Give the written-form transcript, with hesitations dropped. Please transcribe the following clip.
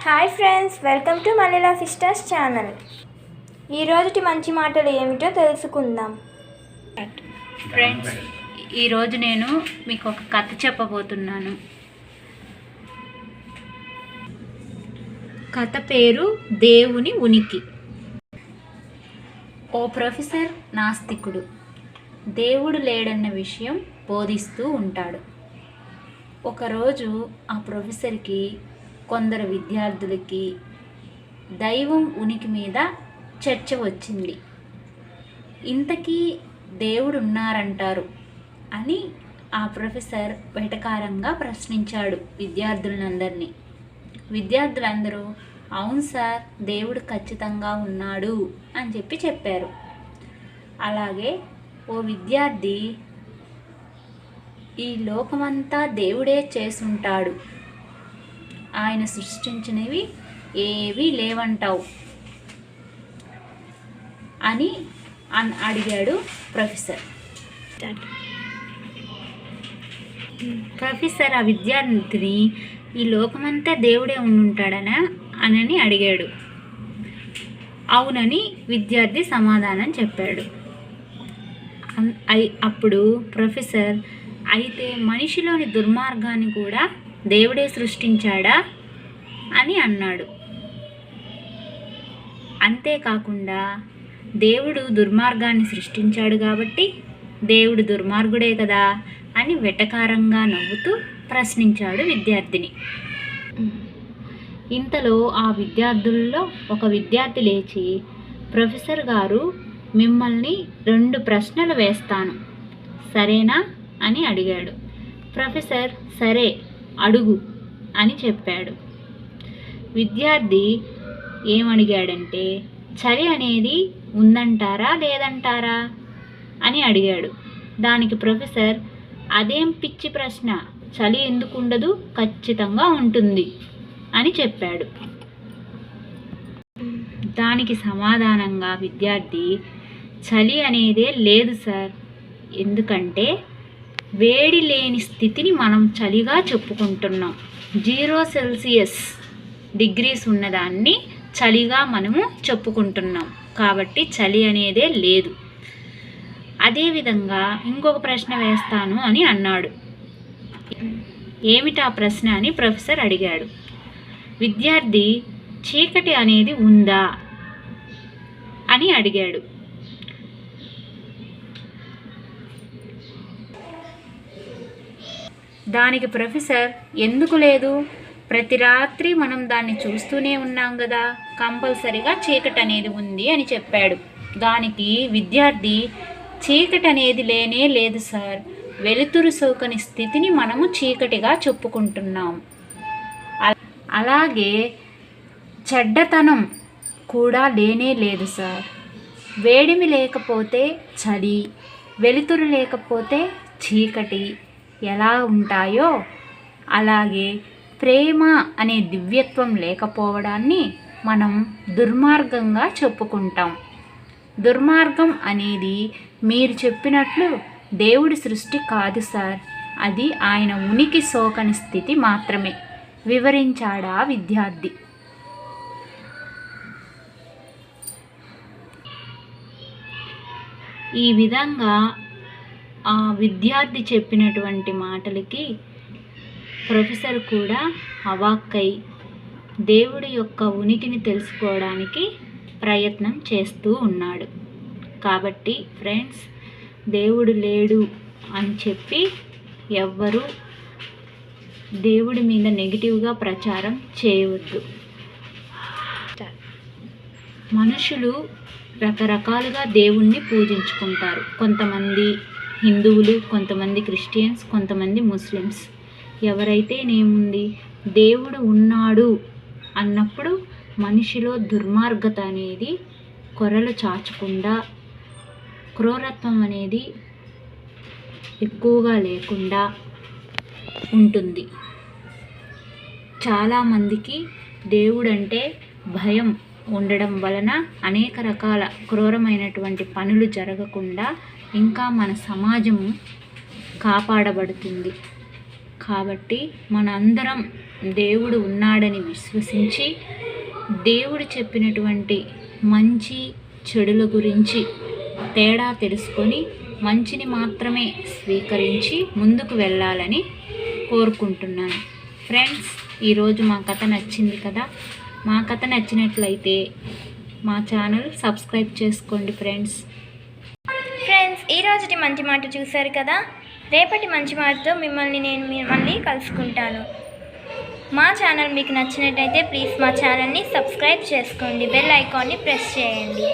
Hi friends, welcome to Mallela sisters channel. ఈరోజుటి మంచి మాటలు ఏమిటో తెలుసుకుందాం. ఫ్రెండ్స్, ఈరోజు నేను మీకు ఒక కథ చెప్పబోతున్నాను. కథ పేరు దేవుని ఉనికి. ఓ ప్రొఫెసర్ నాస్తికుడు దేవుడు లేడన్న విషయం బోధిస్తూ ఉంటాడు. ఒకరోజు ఆ ప్రొఫెసర్కి కొందరు విద్యార్థులకి దైవం ఉనికి మీద చర్చ వచ్చింది. ఇంతకీ దేవుడు ఉన్నారంటారు అని ఆ ప్రొఫెసర్ వెటకారంగా ప్రశ్నించాడు విద్యార్థులందరినీ. విద్యార్థులందరూ అవును సార్, దేవుడు ఖచ్చితంగా ఉన్నాడు అని చెప్పారు. అలాగే ఓ విద్యార్థి ఈ లోకమంతా దేవుడే చేసుంటాడు, ఆయన సృష్టించినవి ఏవీ లేవంటావు అని అడిగాడు ప్రొఫెసర్. ప్రొఫెసర్ ఆ విద్యార్థిని ఈ లోకమంతా దేవుడే ఉండుంటాడని అడిగాడు. అవునని విద్యార్థి సమాధానం చెప్పాడు. అప్పుడు ప్రొఫెసర్, అయితే మనిషిలోని దుర్మార్గాన్ని కూడా దేవుడే సృష్టించాడా అని అన్నాడు. అంతేకాకుండా దేవుడు దుర్మార్గాన్ని సృష్టించాడు కాబట్టి దేవుడు దుర్మార్గుడే కదా అని వెటకారంగా నవ్వుతూ ప్రశ్నించాడు విద్యార్థిని. ఇంతలో ఆ విద్యార్థుల్లో ఒక విద్యార్థి లేచి, ప్రొఫెసర్ గారు, మిమ్మల్ని 2 ప్రశ్నలు వేస్తాను, సరేనా అని అడిగాడు. ప్రొఫెసర్ సరే అడుగు అని చెప్పాడు. విద్యార్థి ఏమడిగాడంటే, చలి అనేది ఉందంటారా లేదంటారా అని అడిగాడు. దానికి ప్రొఫెసర్, అదేం పిచ్చి ప్రశ్న, చలి ఎందుకు ఉండదు, ఖచ్చితంగా ఉంటుంది అని చెప్పాడు. దానికి సమాధానంగా విద్యార్థి, చలి అనేదే లేదు సార్, ఎందుకంటే వేడి లేని స్థితిని మనం చలిగా చెప్పుకుంటున్నాం. 0 సెల్సియస్ డిగ్రీస్ ఉన్నదాన్ని చలిగా మనము చెప్పుకుంటున్నాం, కాబట్టి చలి అనేదే లేదు. అదేవిధంగా ఇంకొక ప్రశ్న వేస్తాను అని అన్నాడు. ఏమిటా ప్రశ్న అని ప్రొఫెసర్ అడిగాడు. విద్యార్థి చీకటి అనేది ఉందా అని అడిగాడు. దానికి ప్రొఫెసర్, ఎందుకు లేదు, ప్రతి రాత్రి మనం దాన్ని చూస్తూనే ఉన్నాం కదా, కంపల్సరిగా చీకటి అనేది ఉంది అని చెప్పాడు. దానికి విద్యార్థి, చీకటి అనేది లేనే లేదు సార్, వెలుతురు సోకని స్థితిని మనము చీకటిగా చెప్పుకుంటున్నాం. అలాగే చెడ్డతనం కూడా లేనే లేదు సార్, వేడిమి లేకపోతే చలి, వెలుతురు లేకపోతే చీకటి ఎలా ఉంటాయో అలాగే ప్రేమ అనే దివ్యత్వం లేకపోవడాన్ని మనం దుర్మార్గంగా చెప్పుకుంటాం. దుర్మార్గం అనేది మీరు చెప్పినట్లు దేవుడి సృష్టి కాదు సార్, అది ఆయన ఉనికి సోకని స్థితి మాత్రమే వివరించాడా విద్యార్థి. ఈ విధంగా ఆ విద్యార్థి చెప్పినటువంటి మాటలకి ప్రొఫెసర్ కూడా అవాక్కై దేవుడి యొక్క ఉనికిని తెలుసుకోవడానికి ప్రయత్నం చేస్తూ ఉన్నాడు. కాబట్టి ఫ్రెండ్స్, దేవుడు లేడు అని చెప్పి ఎవ్వరూ దేవుడి మీద నెగిటివ్గా ప్రచారం చేయవద్దు. మనుషులు రకరకాలుగా దేవుణ్ణి పూజించుకుంటారు. కొంతమంది హిందువులు, కొంతమంది క్రిస్టియన్స్, కొంతమంది ముస్లిమ్స్. ఎవరైతే నేముంది, దేవుడు ఉన్నాడు అన్నప్పుడు మనిషిలో దుర్మార్గత అనేది కొరలు చాచకుండా, క్రూరత్వం అనేది ఎక్కువగా లేకుండా ఉంటుంది. చాలామందికి దేవుడంటే భయం ఉండడం వలన అనేక రకాల క్రూరమైనటువంటి పనులు జరగకుండా ఇంకా మన సమాజము కాపాడబడుతుంది. కాబట్టి మనందరం దేవుడు ఉన్నాడని విశ్వసించి దేవుడు చెప్పినటువంటి మంచి చెడుల గురించి తేడా తెలుసుకొని మంచిని మాత్రమే స్వీకరించి ముందుకు వెళ్ళాలని కోరుకుంటున్నాను. ఫ్రెండ్స్, ఈరోజు మా కథ నచ్చింది కదా. మా కథ నచ్చినట్లయితే మా ఛానల్ సబ్స్క్రైబ్ చేసుకోండి ఫ్రెండ్స్. ఈ రోజుటి మంచి మాట చూశారు కదా. రేపటి మంచి మాటతో నేను మళ్ళీ కలుసుకుంటాను. మా ఛానల్ మీకు నచ్చినట్టయితే ప్లీజ్ మా ఛానల్ని సబ్స్క్రైబ్ చేసుకోండి. బెల్ ఐకాన్ని ప్రెస్ చేయండి.